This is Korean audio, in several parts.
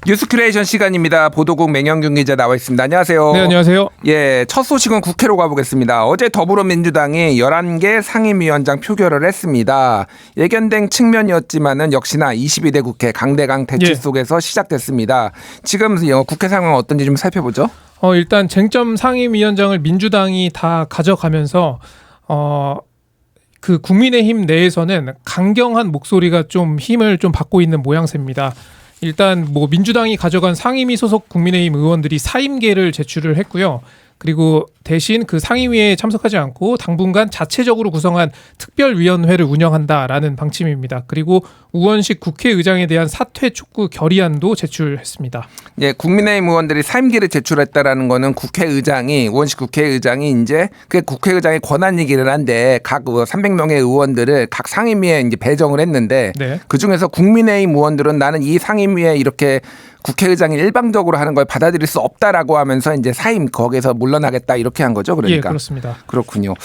뉴스큐레이션 시간입니다. 보도국 맹영균 기자 나와 있습니다. 안녕하세요. 네, 안녕하세요. 예, 첫 소식은 국회로 가보겠습니다. 어제 더불어민주당이 11개 상임위원장 표결을 했습니다. 예견된 측면이었지만은 역시나 22대 국회 강대강 대치 속에서 시작됐습니다. 지금 국회 상황은 어떤지 좀 살펴보죠. 일단 쟁점 상임위원장을 민주당이 다 가져가면서 그 국민의힘 내에서는 강경한 목소리가 좀 힘을 좀 받고 있는 모양새입니다. 일단 뭐 민주당이 가져간 상임위 소속 국민의힘 의원들이 사임계를 제출을 했고요. 그리고 대신 그 상임위에 참석하지 않고 당분간 자체적으로 구성한 특별위원회를 운영한다라는 방침입니다. 그리고 우원식 국회의장에 대한 사퇴 촉구 결의안도 제출했습니다. 예, 국민의힘 의원들이 사임계를 제출했다라는 거는 우원식 국회의장이 이제 그 국회의장의 권한이기는 한데 각 300명의 의원들을 각 상임위에 이제 배정을 했는데 그 중에서 국민의힘 의원들은 나는 이 상임위에 이렇게 국회의장이 일방적으로 하는 걸 받아들일 수 없다라고 하면서 이제 거기서 물러나겠다 이렇게 한 거죠. 그러니까. 예, 그렇습니다. 그렇군요.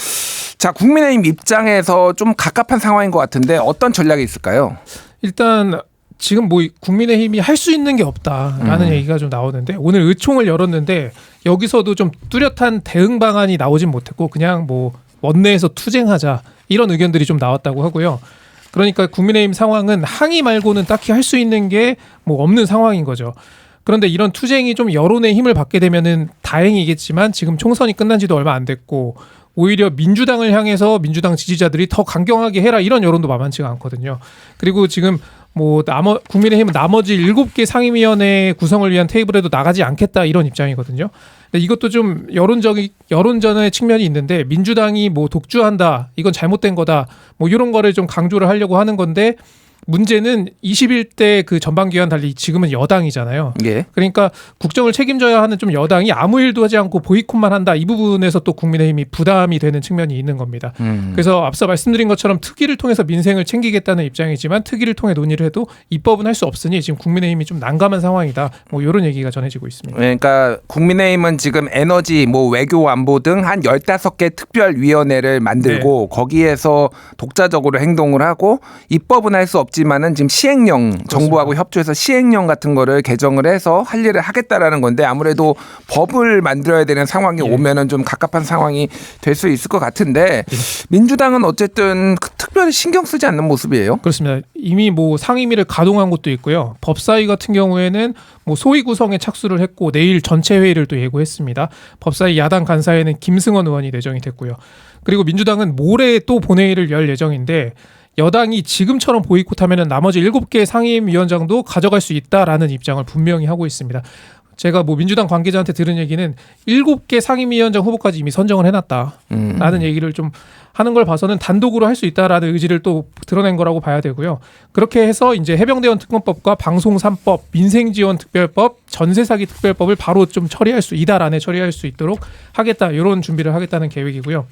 자, 국민의힘 입장에서 좀 갑갑한 상황인 것 같은데 어떤 전략이 있을까요? 일단 지금 뭐 국민의힘이 할 수 있는 게 없다라는 얘기가 좀 나오는데 오늘 의총을 열었는데 여기서도 좀 뚜렷한 대응 방안이 나오진 못했고 그냥 뭐 원내에서 투쟁하자 이런 의견들이 좀 나왔다고 하고요. 그러니까 국민의힘 상황은 항의 말고는 딱히 할 수 있는 게 뭐 없는 상황인 거죠. 그런데 이런 투쟁이 좀 여론의 힘을 받게 되면은 다행이겠지만 지금 총선이 끝난 지도 얼마 안 됐고 오히려 민주당을 향해서 민주당 지지자들이 더 강경하게 해라 이런 여론도 만만치가 않거든요. 그리고 지금 뭐 국민의힘은 나머지 7개 상임위원회 구성을 위한 테이블에도 나가지 않겠다 이런 입장이거든요. 근데 이것도 좀 여론전의 측면이 있는데 민주당이 뭐 독주한다 이건 잘못된 거다 뭐 이런 거를 좀 강조를 하려고 하는 건데 문제는 21대 그 전반기와는 달리 지금은 여당이잖아요. 예. 그러니까 국정을 책임져야 하는 좀 여당이 아무 일도 하지 않고 보이콧만 한다. 이 부분에서 또 국민의힘이 부담이 되는 측면이 있는 겁니다. 그래서 앞서 말씀드린 것처럼 특위를 통해서 민생을 챙기겠다는 입장이지만 특위를 통해 논의를 해도 입법은 할 수 없으니 지금 국민의힘이 좀 난감한 상황이다. 뭐 이런 얘기가 전해지고 있습니다. 그러니까 국민의힘은 지금 에너지, 뭐 외교 안보 등 한 15개 특별위원회를 만들고 거기에서 독자적으로 행동을 하고 입법은 할 수 없지만은 지금 시행령 그렇습니다. 정부하고 협조해서 시행령 같은 거를 개정을 해서 할 일을 하겠다라는 건데 아무래도 법을 만들어야 되는 상황이 오면은 좀 갑갑한 상황이 될 수 있을 것 같은데 민주당은 어쨌든 특별히 신경 쓰지 않는 모습이에요. 그렇습니다. 이미 뭐 상임위를 가동한 것도 있고요. 법사위 같은 경우에는 뭐 소위 구성에 착수를 했고 내일 전체 회의를 또 예고했습니다. 법사위 야당 간사에는 김승원 의원이 내정이 됐고요. 그리고 민주당은 모레 또 본회의를 열 예정인데 여당이 지금처럼 보이콧하면 나머지 7개 상임위원장도 가져갈 수 있다라는 입장을 분명히 하고 있습니다. 제가 뭐 민주당 관계자한테 들은 얘기는 7개 상임위원장 후보까지 이미 선정을 해놨다라는 얘기를 좀 하는 걸 봐서는 단독으로 할 수 있다라는 의지를 또 드러낸 거라고 봐야 되고요. 그렇게 해서 이제 해병대원 특검법과 방송 3법, 민생지원 특별법, 전세사기 특별법을 바로 좀 이달 안에 처리할 수 있도록 하겠다 이런 준비를 하겠다는 계획이고요.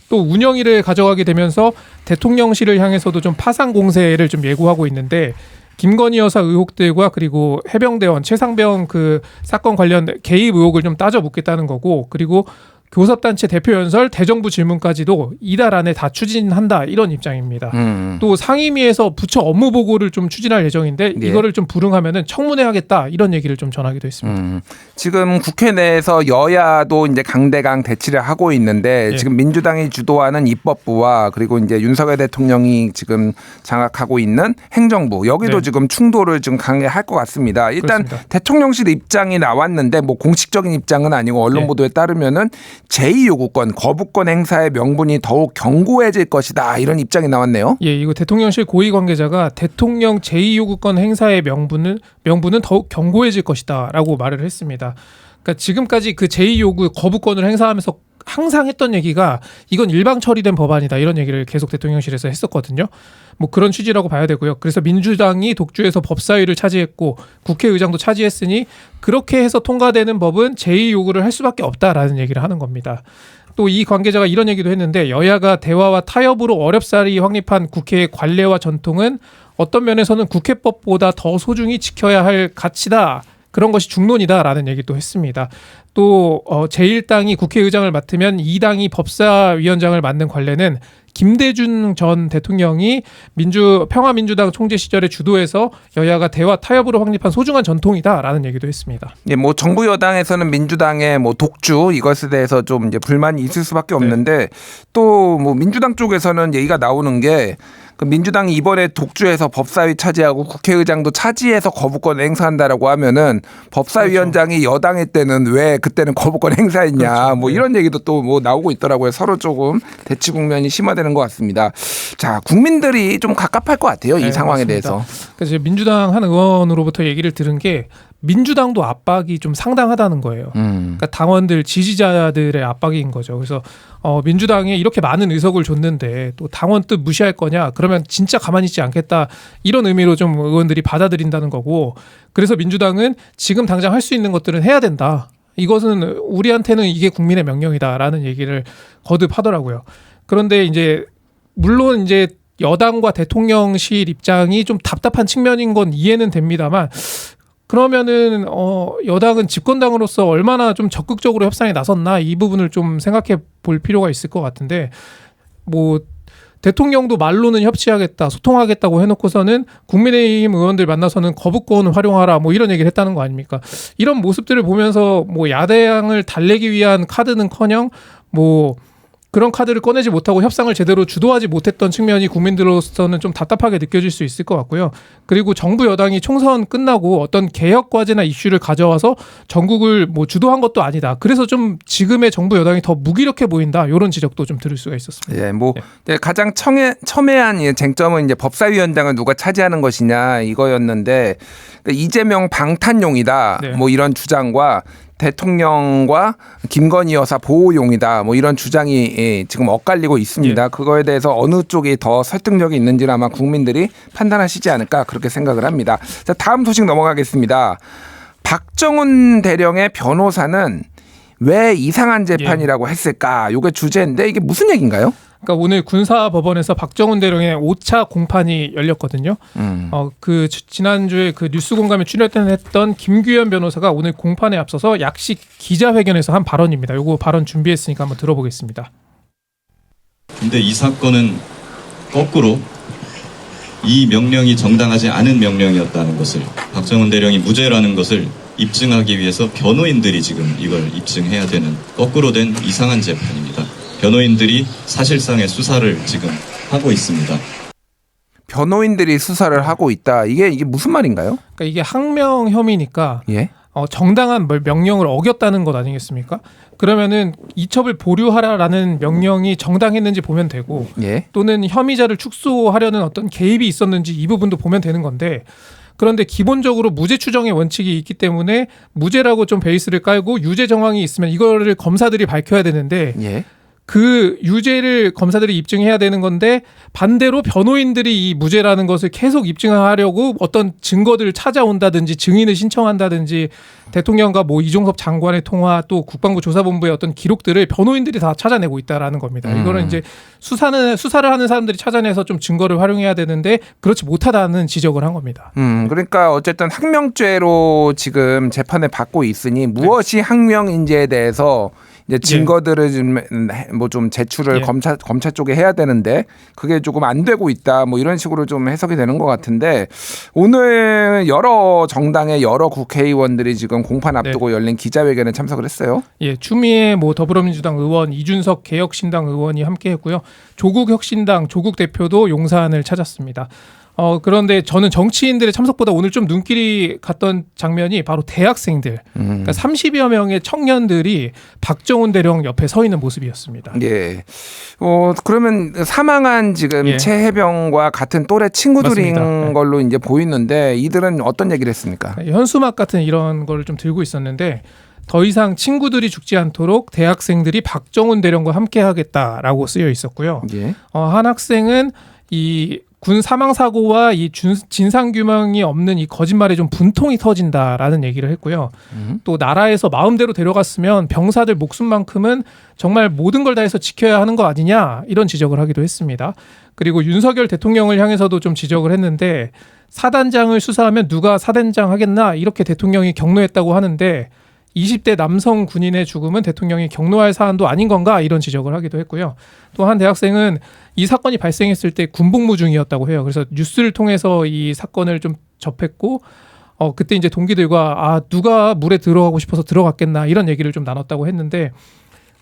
또 운영위를 가져가게 되면서 대통령실을 향해서도 좀 파상 공세를 좀 예고하고 있는데 김건희 여사 의혹들과 그리고 해병대원 최상병 그 사건 관련 개입 의혹을 좀 따져 묻겠다는 거고 그리고 교섭단체 대표 연설, 대정부 질문까지도 이달 안에 다 추진한다 이런 입장입니다. 또 상임위에서 부처 업무 보고를 좀 추진할 예정인데 이거를 좀 불응하면은 청문회 하겠다 이런 얘기를 좀 전하기도 했습니다. 지금 국회 내에서 여야도 이제 강대강 대치를 하고 있는데 지금 민주당이 주도하는 입법부와 그리고 이제 윤석열 대통령이 지금 장악하고 있는 행정부 여기도 지금 충돌을 좀 강하게 할 것 같습니다. 일단 그렇습니다. 대통령실 입장이 나왔는데 뭐 공식적인 입장은 아니고 언론 보도에 따르면은 제2요구권, 거부권 행사의 명분이 더욱 견고해질 것이다. 이런 입장이 나왔네요. 예, 이거 대통령실 고위 관계자가 대통령 제2요구권 행사의 명분은 더욱 견고해질 것이다라고 말을 했습니다. 그러니까 지금까지 그 제2요구 거부권을 행사하면서 항상 했던 얘기가 이건 일방 처리된 법안이다 이런 얘기를 계속 대통령실에서 했었거든요. 뭐 그런 취지라고 봐야 되고요. 그래서 민주당이 독주해서 법사위를 차지했고 국회의장도 차지했으니 그렇게 해서 통과되는 법은 제2요구를 할 수밖에 없다라는 얘기를 하는 겁니다. 또 이 관계자가 이런 얘기도 했는데 여야가 대화와 타협으로 어렵사리 확립한 국회의 관례와 전통은 어떤 면에서는 국회법보다 더 소중히 지켜야 할 가치다. 그런 것이 중론이다라는 얘기도 했습니다. 또 제1당이 국회의장을 맡으면 2당이 법사위원장을 맡는 관례는 김대중 전 대통령이 평화민주당 총재 시절에 주도해서 여야가 대화 타협으로 확립한 소중한 전통이다라는 얘기도 했습니다. 예, 뭐 정부 여당에서는 민주당의 뭐 독주 이것에 대해서 좀 이제 불만이 있을 수밖에 없는데 또 뭐 민주당 쪽에서는 얘기가 나오는 게 그 민주당이 이번에 독주해서 법사위 차지하고 국회의장도 차지해서 거부권 행사한다라고 하면은 법사위원장이 여당일 때는 왜 그때는 거부권 행사했냐 그렇죠. 뭐 이런 얘기도 또 뭐 나오고 있더라고요. 서로 조금 대치 국면이 심화되는 것 같습니다. 자, 국민들이 좀 갑갑할 것 같아요. 이 상황에 맞습니다. 대해서. 그래서 민주당 한 의원으로부터 얘기를 들은 게 민주당도 압박이 좀 상당하다는 거예요. 그러니까 당원들 지지자들의 압박인 거죠. 그래서 민주당에 이렇게 많은 의석을 줬는데 또 당원 뜻 무시할 거냐? 그러면 진짜 가만히 있지 않겠다. 이런 의미로 좀 의원들이 받아들인다는 거고. 그래서 민주당은 지금 당장 할 수 있는 것들은 해야 된다. 이것은 우리한테는 이게 국민의 명령이다라는 얘기를 거듭하더라고요. 그런데 이제 물론 이제 여당과 대통령실 입장이 좀 답답한 측면인 건 이해는 됩니다만 그러면은 여당은 집권당으로서 얼마나 좀 적극적으로 협상에 나섰나 이 부분을 좀 생각해 볼 필요가 있을 것 같은데 뭐 대통령도 말로는 협치하겠다, 소통하겠다고 해놓고서는 국민의힘 의원들 만나서는 거부권을 활용하라 뭐 이런 얘기를 했다는 거 아닙니까? 이런 모습들을 보면서 뭐 야당을 달래기 위한 카드는커녕 뭐 그런 카드를 꺼내지 못하고 협상을 제대로 주도하지 못했던 측면이 국민들로서는 좀 답답하게 느껴질 수 있을 것 같고요. 그리고 정부 여당이 총선 끝나고 어떤 개혁 과제나 이슈를 가져와서 전국을 뭐 주도한 것도 아니다. 그래서 좀 지금의 정부 여당이 더 무기력해 보인다. 이런 지적도 좀 들을 수가 있었습니다. 예, 뭐 가장 첨예한 쟁점은 이제 법사위원장을 누가 차지하는 것이냐 이거였는데 이재명 방탄용이다. 네. 뭐 이런 주장과 대통령과 김건희 여사 보호용이다. 뭐 이런 주장이 지금 엇갈리고 있습니다. 그거에 대해서 어느 쪽이 더 설득력이 있는지는 아마 국민들이 판단하시지 않을까 그렇게 생각을 합니다. 자, 다음 소식 넘어가겠습니다. 박정훈 대령의 변호사는 왜 이상한 재판이라고 했을까? 이게 주제인데 이게 무슨 얘기인가요? 그러니까 오늘 군사법원에서 박정훈 대령의 5차 공판이 열렸거든요. 그 지난주에 그 뉴스공감에 출연했던 김규현 변호사가 오늘 공판에 앞서서 약식 기자회견에서 한 발언입니다. 요거 발언 준비했으니까 한번 들어보겠습니다. 근데 이 사건은 거꾸로 이 명령이 정당하지 않은 명령이었다는 것을 박정훈 대령이 무죄라는 것을 입증하기 위해서 변호인들이 지금 이걸 입증해야 되는 거꾸로 된 이상한 재판입니다. 변호인들이 사실상의 수사를 지금 하고 있습니다. 변호인들이 수사를 하고 있다. 이게 무슨 말인가요? 그러니까 이게 항명 혐의니까 예. 정당한 명령을 어겼다는 것 아니겠습니까? 그러면은 이첩을 보류하라라는 명령이 정당했는지 보면 되고 예. 또는 혐의자를 축소하려는 어떤 개입이 있었는지 이 부분도 보면 되는 건데 그런데 기본적으로 무죄 추정의 원칙이 있기 때문에 무죄라고 좀 베이스를 깔고 유죄 정황이 있으면 이거를 검사들이 밝혀야 되는데 예. 그 유죄를 검사들이 입증해야 되는 건데 반대로 변호인들이 이 무죄라는 것을 계속 입증하려고 어떤 증거들을 찾아온다든지 증인을 신청한다든지 대통령과 뭐 이종섭 장관의 통화 또 국방부 조사본부의 어떤 기록들을 변호인들이 다 찾아내고 있다라는 겁니다. 이거는 이제 수사를 하는 사람들이 찾아내서 좀 증거를 활용해야 되는데 그렇지 못하다는 지적을 한 겁니다. 그러니까 어쨌든 항명죄로 지금 재판을 받고 있으니 무엇이 항명인지에 대해서 이제 증거들을 좀 제출을 검찰 쪽에 해야 되는데 그게 조금 안 되고 있다 뭐 이런 식으로 좀 해석이 되는 것 같은데 오늘 여러 정당의 여러 국회의원들이 지금 공판 앞두고 열린 기자회견에 참석을 했어요. 예, 추미애 뭐 더불어민주당 의원, 이준석 개혁신당 의원이 함께했고요. 조국 혁신당 조국 대표도 용산을 찾았습니다. 그런데 저는 정치인들의 참석보다 오늘 좀 눈길이 갔던 장면이 바로 대학생들, 그러니까 30여 명의 청년들이 박정훈 대령 옆에 서 있는 모습이었습니다. 예. 그러면 사망한 지금 예. 최혜병과 같은 또래 친구들인 맞습니다. 걸로 이제 보이는데 이들은 어떤 얘기를 했습니까? 현수막 같은 이런 거를 좀 들고 있었는데 더 이상 친구들이 죽지 않도록 대학생들이 박정훈 대령과 함께하겠다라고 쓰여 있었고요. 예. 한 학생은 이 군 사망 사고와 이 진상 규명이 없는 이 거짓말에 좀 분통이 터진다라는 얘기를 했고요. 또 나라에서 마음대로 데려갔으면 병사들 목숨만큼은 정말 모든 걸 다해서 지켜야 하는 거 아니냐 이런 지적을 하기도 했습니다. 그리고 윤석열 대통령을 향해서도 좀 지적을 했는데 사단장을 수사하면 누가 사단장 하겠나 이렇게 대통령이 격노했다고 하는데 20대 남성 군인의 죽음은 대통령이 격노할 사안도 아닌 건가 이런 지적을 하기도 했고요. 또 한 대학생은 이 사건이 발생했을 때 군복무 중이었다고 해요. 그래서 뉴스를 통해서 이 사건을 좀 접했고 그때 이제 동기들과 누가 물에 들어가고 싶어서 들어갔겠나 이런 얘기를 좀 나눴다고 했는데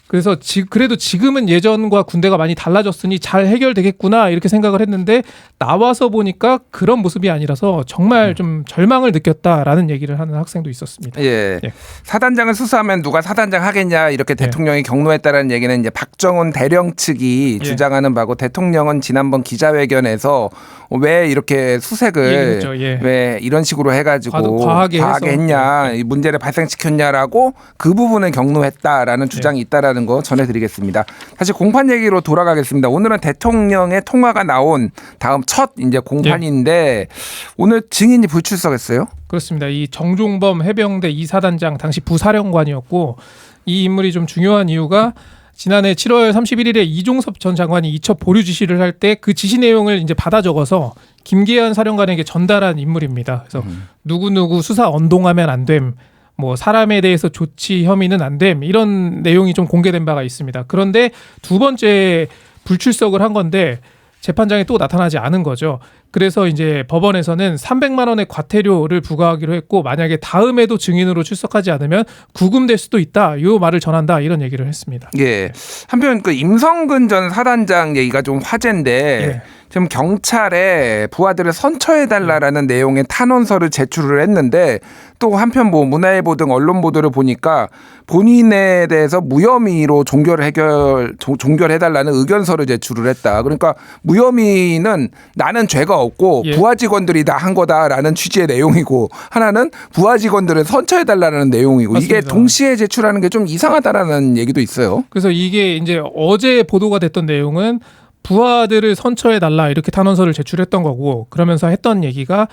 그래서 그래도 지금은 예전과 군대가 많이 달라졌으니 잘 해결되겠구나 이렇게 생각을 했는데 나와서 보니까 그런 모습이 아니라서 정말 좀 절망을 느꼈다라는 얘기를 하는 학생도 있었습니다. 예. 예. 사단장을 수사하면 누가 사단장 하겠냐 이렇게 대통령이 격노했다라는 얘기는 이제 박정훈 대령 측이 예. 주장하는 바고 대통령은 지난번 기자회견에서 왜 이렇게 수색을 얘기했죠. 예. 왜 이런 식으로 해가지고 과하게 해서. 했냐 이 문제를 발생시켰냐라고 그 부분을 격노했다라는 주장이 있다라는 거 전해드리겠습니다. 다시 공판 얘기로 돌아가겠습니다. 오늘은 대통령의 통화가 나온 다음 첫 이제 공판인데 오늘 증인이 불출석했어요. 그렇습니다. 이 정종범 해병대 2사단장 당시 부사령관이었고 이 인물이 좀 중요한 이유가 지난해 7월 31일에 이종섭 전 장관이 이첩 보류 지시를 할 때 그 지시 내용을 이제 받아 적어서 김계현 사령관에게 전달한 인물입니다. 그래서 누구누구 수사 언동하면 안 됨. 뭐 사람에 대해서 조치 혐의는 안 됨. 이런 내용이 좀 공개된 바가 있습니다. 그런데 두 번째 불출석을 한 건데 재판장에 또 나타나지 않은 거죠. 그래서 이제 법원에서는 300만 원의 과태료를 부과하기로 했고 만약에 다음에도 증인으로 출석하지 않으면 구금될 수도 있다. 이 말을 전한다. 이런 얘기를 했습니다. 예. 한편 그 임성근 전 사단장 얘기가 좀 화제인데 예. 지금 경찰에 부하들을 선처해달라라는 내용의 탄원서를 제출을 했는데 또 한편 뭐 문화일보 등 언론 보도를 보니까 본인에 대해서 무혐의로 종결해달라는 의견서를 제출을 했다. 그러니까 무혐의는 나는 죄가 없고 예. 부하 직원들이 다 한 거다라는 취지의 내용이고 하나는 부하 직원들을 선처해달라는 내용이고 맞습니다. 이게 동시에 제출하는 게 좀 이상하다라는 얘기도 있어요. 그래서 이게 이제 어제 보도가 됐던 내용은 부하들을 선처해달라 이렇게 탄원서를 제출했던 거고 그러면서 했던 얘기가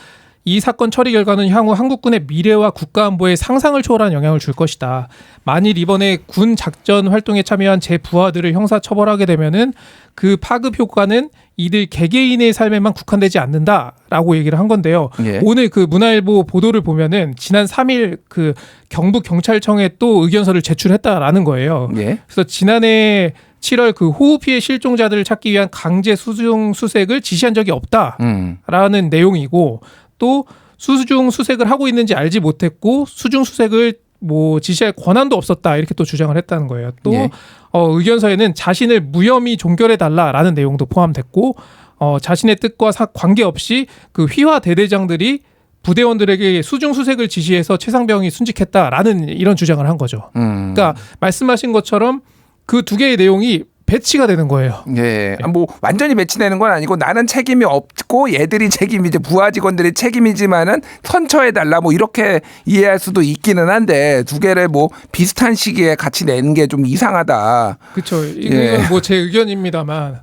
이 사건 처리 결과는 향후 한국군의 미래와 국가안보에 상상을 초월한 영향을 줄 것이다. 만일 이번에 군 작전 활동에 참여한 제 부하들을 형사처벌하게 되면은 그 파급 효과는 이들 개개인의 삶에만 국한되지 않는다라고 얘기를 한 건데요. 예. 오늘 그 문화일보 보도를 보면은 지난 3일 그 경북경찰청에 또 의견서를 제출했다라는 거예요. 예. 그래서 지난해 7월 그 호우 피해 실종자들을 찾기 위한 강제 수중 수색을 지시한 적이 없다라는 내용이고 또 수중 수색을 하고 있는지 알지 못했고 수중 수색을 뭐 지시할 권한도 없었다 이렇게 또 주장을 했다는 거예요. 또 예. 의견서에는 자신을 무혐의 종결해 달라라는 내용도 포함됐고 자신의 뜻과 관계없이 그 휘하 대대장들이 부대원들에게 수중 수색을 지시해서 최상병이 순직했다라는 이런 주장을 한 거죠. 그러니까 말씀하신 것처럼 그 두 개의 내용이 배치가 되는 거예요. 예. 뭐 완전히 배치되는 건 아니고 나는 책임이 없고 얘들이 책임이지 부하 직원들이 책임이지만은 선처해달라 뭐 이렇게 이해할 수도 있기는 한데 두 개를 뭐 비슷한 시기에 같이 내는 게 좀 이상하다. 그렇죠. 이건 예. 뭐 제 의견입니다만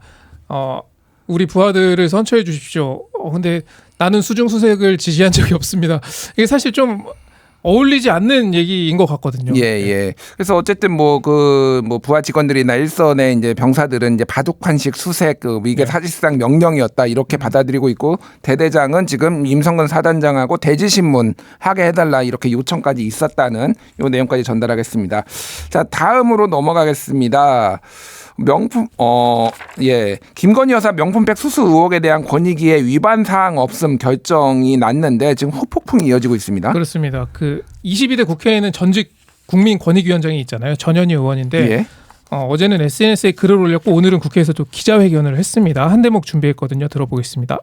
우리 부하들을 선처해 주십시오. 근데 나는 수중 수색을 지시한 적이 없습니다. 이게 사실 좀 어울리지 않는 얘기인 것 같거든요. 예, 예. 그래서 어쨌든 뭐 부하 직원들이나 일선의 이제 병사들은 이제 바둑환식 수색 이게 네. 사실상 명령이었다 이렇게 받아들이고 있고 대대장은 지금 임성근 사단장하고 대지신문 하게 해달라 이렇게 요청까지 있었다는 요 내용까지 전달하겠습니다. 자, 다음으로 넘어가겠습니다. 김건희 여사 명품백 수수 의혹에 대한 권익위의 위반 사항 없음 결정이 났는데 지금 후폭풍이 이어지고 있습니다. 그렇습니다. 그 22대 국회에는 전직 국민권익위원장이 있잖아요. 전현희 의원인데 예. 어제는 SNS에 글을 올렸고 오늘은 국회에서 또 기자회견을 했습니다. 한 대목 준비했거든요. 들어보겠습니다.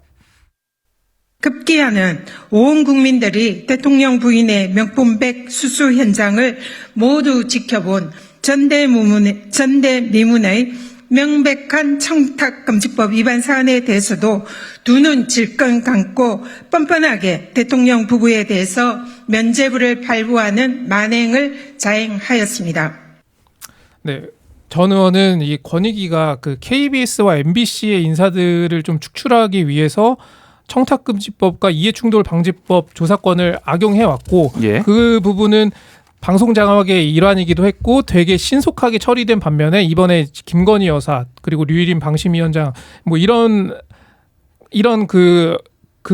급기야는 온 국민들이 대통령 부인의 명품백 수수 현장을 모두 지켜본 전대미문의 명백한 청탁금지법 위반 사안에 대해서도 두 눈 질끈 감고 뻔뻔하게 대통령 부부에 대해서 면죄부를 발부하는 만행을 자행하였습니다. 네. 전 의원은 이 권익위가 그 KBS와 MBC의 인사들을 좀 축출하기 위해서 청탁금지법과 이해충돌방지법 조사권을 악용해왔고 예. 그 부분은 방송 장악의 일환이기도 했고 되게 신속하게 처리된 반면에 이번에 김건희 여사 그리고 류일인 방심위원장 뭐 이런 그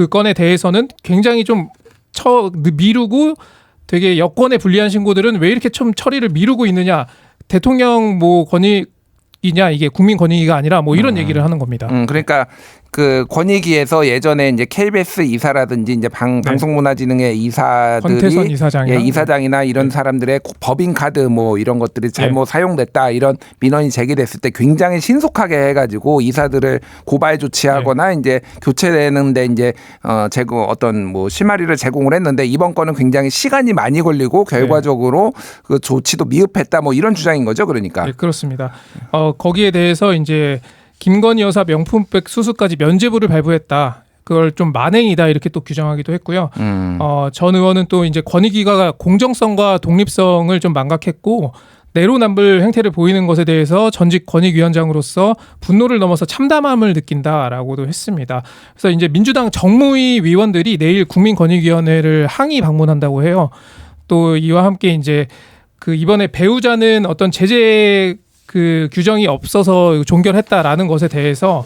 건에 대해서는 굉장히 좀 미루고 되게 여권에 불리한 신고들은 왜 이렇게 좀 처리를 미루고 있느냐. 대통령 뭐 권익이냐 이게 국민 권익이가 아니라 뭐 이런 얘기를 하는 겁니다. 그러니까 그 권익위에서 예전에 이제 KBS 이사라든지 이제 방송문화진흥회 이사들이 권태선 이사장이나 이사장이나 이런 사람들의 법인 카드 뭐 이런 것들이 잘못 사용됐다 이런 민원이 제기됐을 때 굉장히 신속하게 해가지고 이사들을 고발 조치하거나 이제 교체되는데 이제 제공 어떤 뭐 실마리를 제공을 했는데 이번 건은 굉장히 시간이 많이 걸리고 결과적으로 그 조치도 미흡했다 뭐 이런 주장인 거죠, 그러니까. 네, 그렇습니다. 거기에 대해서 이제 김건희 여사 명품백 수수까지 면죄부를 발부했다. 그걸 좀 만행이다 이렇게 또 규정하기도 했고요. 전 의원은 또 이제 권익위가 공정성과 독립성을 좀 망각했고 내로남불 행태를 보이는 것에 대해서 전직 권익위원장으로서 분노를 넘어서 참담함을 느낀다라고도 했습니다. 그래서 이제 민주당 정무위 위원들이 내일 국민권익위원회를 항의 방문한다고 해요. 또 이와 함께 이제 그 이번에 배우자는 어떤 제재 그 규정이 없어서 종결했다라는 것에 대해서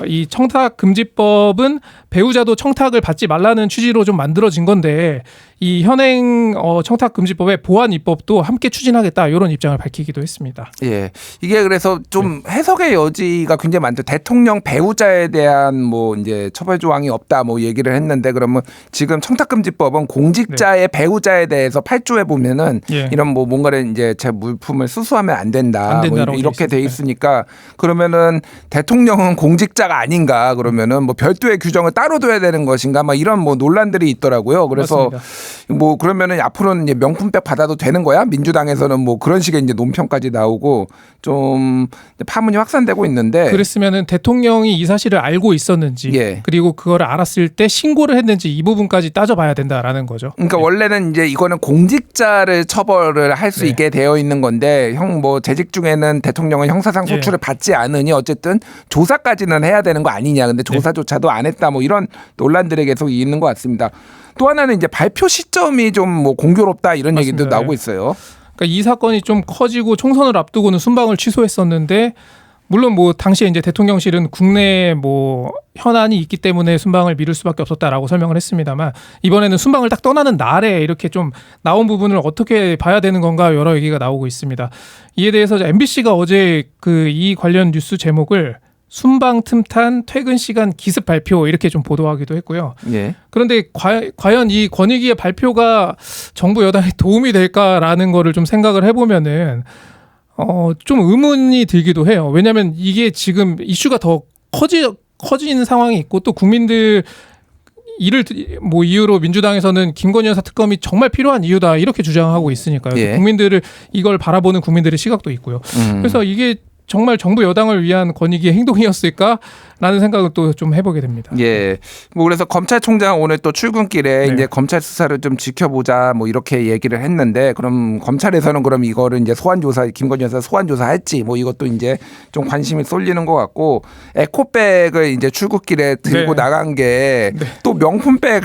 이 청탁금지법은 배우자도 청탁을 받지 말라는 취지로 좀 만들어진 건데 이 현행 청탁금지법의 보완 입법도 함께 추진하겠다 이런 입장을 밝히기도 했습니다. 예, 이게 그래서 좀 해석의 여지가 굉장히 많죠. 대통령 배우자에 대한 뭐 이제 처벌 조항이 없다 뭐 얘기를 했는데 그러면 지금 청탁금지법은 공직자의 배우자에 대해서 8조에 보면은 이런 뭐 뭔가를 이제 제 물품을 수수하면 안 된다 뭐 이렇게 돼 있으니까 그러면은 대통령은 공직자가 아닌가 그러면은 뭐 별도의 규정을 따로 둬야 되는 것인가 막 이런 뭐 논란들이 있더라고요. 그래서 맞습니다. 뭐 그러면은 앞으로는 이제 명품백 받아도 되는 거야? 민주당에서는 뭐 그런 식의 이제 논평까지 나오고 좀 파문이 확산되고 있는데 그랬으면은 대통령이 이 사실을 알고 있었는지 그리고 그걸 알았을 때 신고를 했는지 이 부분까지 따져봐야 된다라는 거죠. 그러니까 원래는 이제 이거는 공직자를 처벌을 할 수 있게 되어 있는 건데 형 뭐 재직 중에는 대통령은 형사상 소출을 받지 않으니 어쨌든 조사까지는 해야 되는 거 아니냐. 근데 조사조차도 안 했다 뭐 이런 논란들이 계속 있는 것 같습니다. 또 하나는 이제 발표 시점이 좀 뭐 공교롭다 이런 얘기도 나오고 있어요. 그러니까 이 사건이 좀 커지고 총선을 앞두고는 순방을 취소했었는데 물론 뭐 당시에 이제 대통령실은 국내에 뭐 현안이 있기 때문에 순방을 미룰 수밖에 없었다라고 설명을 했습니다만 이번에는 순방을 딱 떠나는 날에 이렇게 좀 나온 부분을 어떻게 봐야 되는 건가 여러 얘기가 나오고 있습니다. 이에 대해서 MBC가 어제 그 이 관련 뉴스 제목을 순방 틈탄 퇴근 시간 기습 발표 이렇게 좀 보도하기도 했고요. 그런데 과연 이 권익위의 발표가 정부 여당에 도움이 될까라는 거를 좀 생각을 해보면은 좀 의문이 들기도 해요. 왜냐하면 이게 지금 이슈가 더 커지는 상황이 있고 또 국민들 이를 뭐 이유로 민주당에서는 김건희 여사 특검이 정말 필요한 이유다 이렇게 주장하고 있으니까요. 국민들을 이걸 바라보는 국민들의 시각도 있고요. 그래서 이게 정말 정부 여당을 위한 권익위의 행동이었을까라는 생각을 또 좀 해보게 됩니다. 예. 뭐 그래서 검찰총장 오늘 또 출근길에 이제 검찰 수사를 좀 지켜보자 뭐 이렇게 얘기를 했는데 그럼 검찰에서는 그럼 이거를 이제 소환조사 김건희 여사 소환조사할지 뭐 이것도 이제 좀 관심이 쏠리는 것 같고 에코백을 이제 출근길에 들고 나간 게 또 명품백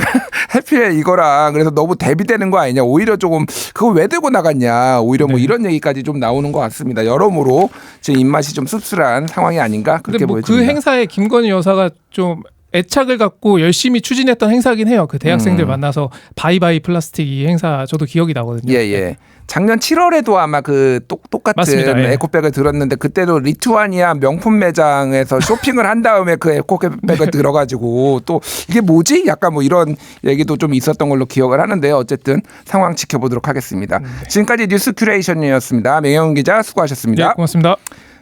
해필 이거랑 그래서 너무 대비되는 거 아니냐 오히려 조금 그거 왜 들고 나갔냐 오히려 뭐 이런 얘기까지 좀 나오는 것 같습니다. 여러모로 지금 입맛이 좀 씁쓸한 상황이 아닌가 그렇게 뭐 보여집니다. 그 행사에 김건희 여사가 좀 애착을 갖고 열심히 추진했던 행사긴 해요. 그 대학생들 만나서 바이바이 플라스틱 이 행사 저도 기억이 나거든요. 작년 7월에도 아마 그 똑같은 맞습니다. 에코백을 들었는데 그때도 리투아니아 명품 매장에서 쇼핑을 한 다음에 그 에코백을 들어가지고 또 이게 뭐지? 약간 뭐 이런 얘기도 좀 있었던 걸로 기억을 하는데요. 어쨌든 상황 지켜보도록 하겠습니다. 지금까지 뉴스 큐레이션이었습니다. 명영 기자 수고하셨습니다. 고맙습니다.